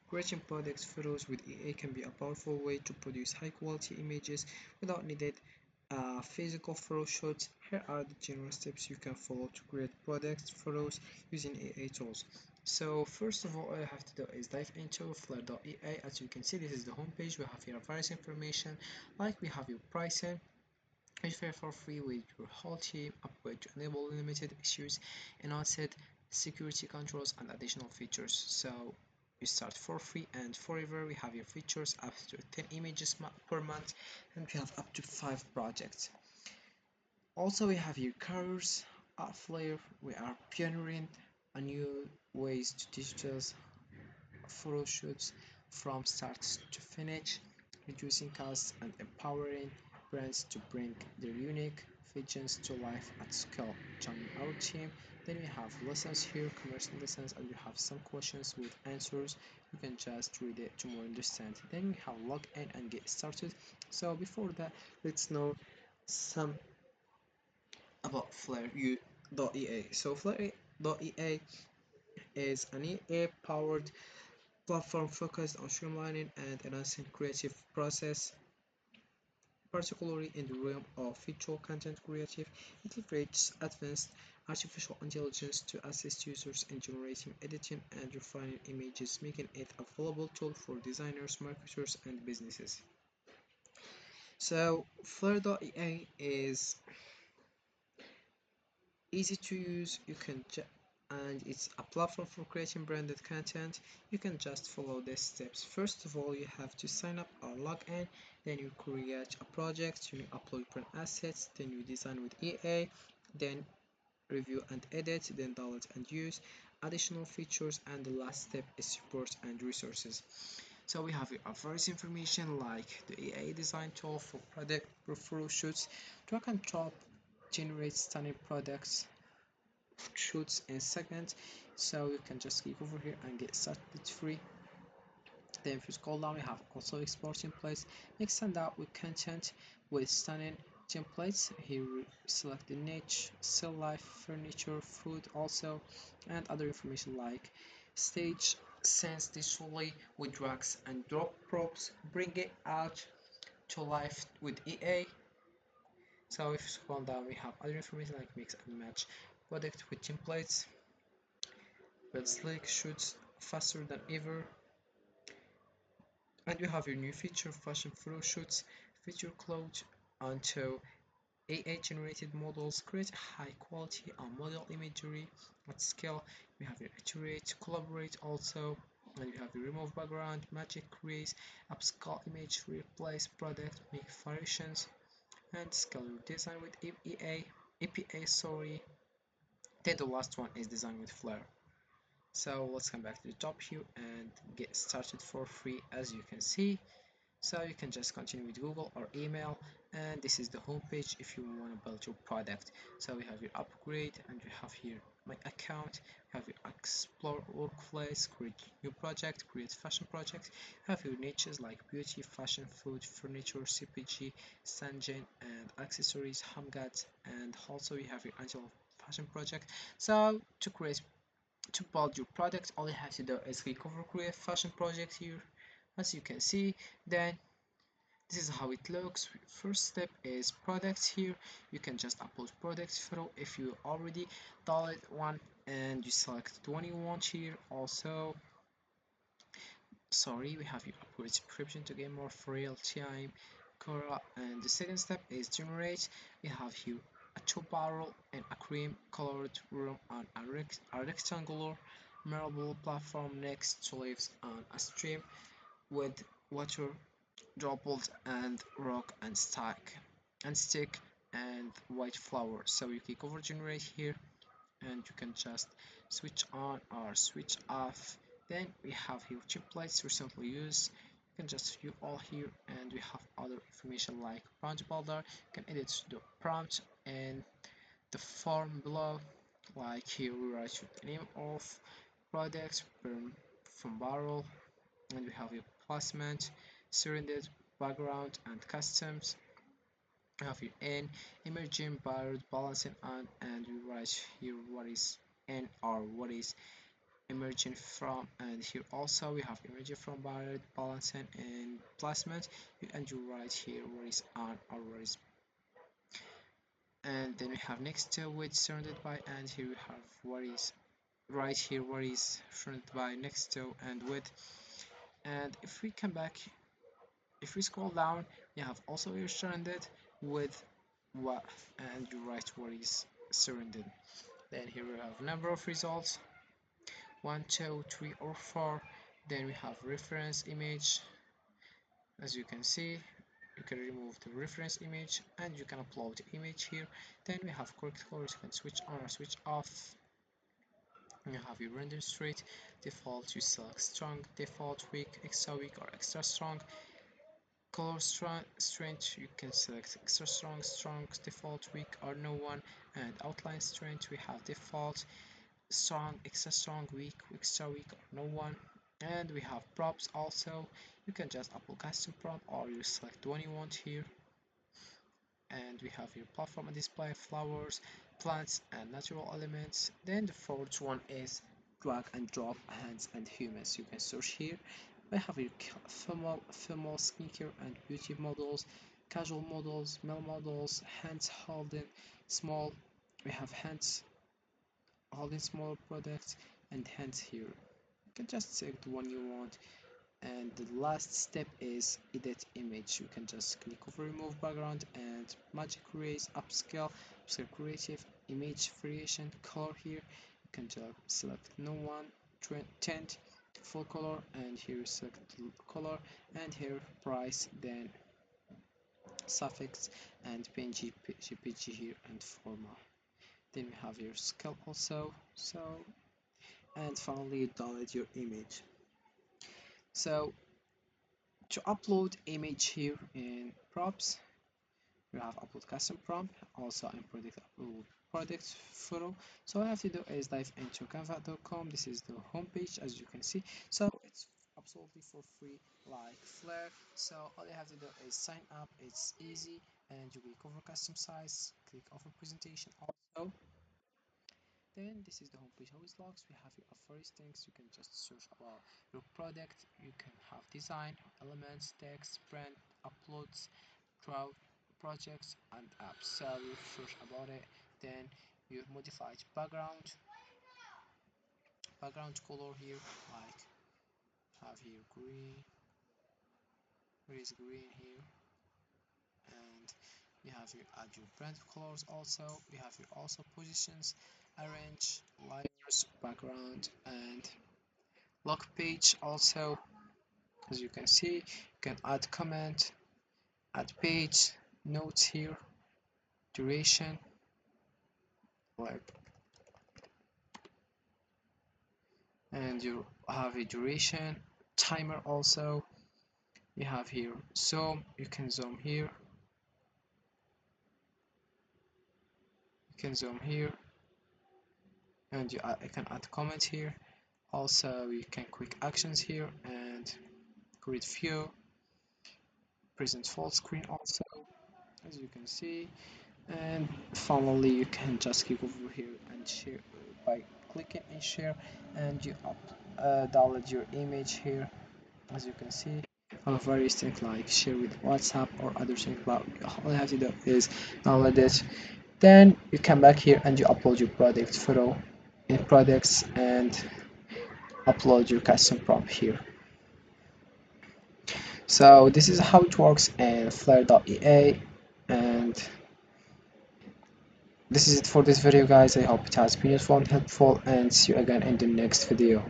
Creating product photos with AI can be a powerful way to produce high-quality images without needed physical photo shoots. Here are the general steps you can follow to create product photos using AI tools. So first of all you have to do is dive into FlairAI. As you can see, this is the homepage. We have here various information, like we have your pricing, which are for free with your whole team, upgrade to enable limited issues, and onset security controls and additional features. So you start for free and forever. We have your features up to 10 images per month, and we have up to 5 projects. Also we have your careers at Flair. We are pioneering a new ways to digital photo shoots from start to finish, reducing costs and empowering brands to bring their unique visions to life at scale. Join our team. Then we have lessons here, commercial lessons, and we have some questions with answers. You can just read it to more understand. Then we have log in and get started. So before that, let's know some about Flair.ea. So Flair.ea is an EA powered platform focused on streamlining and enhancing creative process, particularly in the realm of visual content creative. It leverages advanced artificial intelligence to assist users in generating, editing, and refining images, making it a valuable tool for designers, marketers, and businesses. So, Flare.ea is easy to use. And it's a platform for creating branded content. You can just follow these steps. First of all, you have to sign up or log in. Then you create a project. You upload print assets. Then you design with EA. Then review and edit. Then download and use additional features. And the last step is support and resources. So we have our various information like the AI design tool for product photo shoots, drag and drop, generate stunning products shoots in seconds. So you can just click over here and get started. It's free. Then if you scroll down, we have also export templates. Make stand out with content with stunning templates. Here we select the niche, still life, furniture, food also, and other information like stage scenes digitally with drags and drop props. Bring it out to life with EA. So if you scroll down, we have other information like mix and match product with templates, but slick shoots faster than ever. And you have your new feature, fashion photo shoots, feature cloud onto AI generated models, create high quality model imagery at scale. We have your iterate, collaborate also, and you have your remove background, magic crease, upscale image, replace product, make variations, and scale your design with EPA, sorry. Then the last one is design with Flair. So let's come back to the top here and get started for free. As you can see, so you can just continue with Google or email, and this is the home page if you want to build your product. So we have your upgrade, and we have here my account. We have your explore workplace, create new project, create fashion project. You have your niches like beauty, fashion, food, furniture, CPG, Sanjin, and accessories, home goods, and also you have your annual fashion project. So to build your product, all you have to do is click over create fashion project here. As you can see, then this is how it looks. First step is products. Here you can just upload products photo if you already downloaded one, and you select the one you want here. Also, sorry, we have your upgrade subscription to get more for real time Cora. And the second step is generate. We have here a two barrel and a cream colored room on a rectangular marble platform next to lives on a stream with water droplets and rock and stick and white flower. So you click over generate here, and you can just switch on or switch off. Then we have here templates recently used. You can just view all here, and we have other information like prompt builder. You can edit the prompt and the form below. Like here we write the name of products from barrel, and we have your placement, surrounded background, and customs. We have your n, emerging barrel balancing on, and we write here what is n or what is emerging from, and here also we have emerging from barrel balancing and placement, and you write here what is on or what is, and then we have next to with surrounded by, and here we have what is right here what is surrounded by next to and with. And if we come back, if we scroll down, you have also here surrounded with what, and you write what is surrounded. Then here we have number of results, 1, 2, 3 or 4. Then we have reference image. As you can see, you can remove the reference image and you can upload the image here. Then we have correct colors, you can switch on or switch off. You have your random straight default, you select strong, default, weak, extra weak or extra strong. Color strength, you can select extra strong, strong, default, weak or no one. And outline strength, we have default, strong, extra strong, weak, extra weak or no one. And we have props also, you can just upload custom prop or you select the one you want here. And we have your platform and display, flowers, plants and natural elements. Then the fourth one is drag and drop hands and humans. You can search here. We have your female skincare and beauty models, casual models, male models, hands holding small. We have hands holding small products and hands here. You can just select the one you want. And the last step is edit image. You can just click over remove background and magic erase, upscale creative image variation, color here. You can just select no one, tint, full color, and here select color, and here price, then suffix and png jpg here and format. Then we have your scale also, so, and finally you download your image. So to upload image here in props, we have upload custom prompt, also in product upload product photo. So all I have to do is dive into canva.com. This is the homepage, as you can see. So it's absolutely for free like Flair. So all you have to do is sign up. It's easy, and you click over custom size, click over presentation also. Then this is the homepage how it looks. We have your first things. You can just search about your product. You can have design, elements, text, brand, uploads, draw, projects and apps. So you search about it. Then you modify background color here, like have here green. Where is green here? And you have your add your brand colors also. We have your also positions, arrange, layers, background and log page also. As you can see, you can add comment, add page, notes here, duration, like, and you have a duration, timer also. You have here zoom, you can zoom here, you can zoom here, and you can add comment here. Also, you can quick actions here and grid view, present full screen also, as you can see. And finally you can just click over here and share by clicking and share, and you download your image here. As you can see, various things like share with WhatsApp or other things, but all you have to do is download it. Then you come back here and you upload your product photo in products and upload your custom prompt here. So this is how it works in FlairAI, and this is it for this video guys. I hope it has been useful and helpful, and see you again in the next video.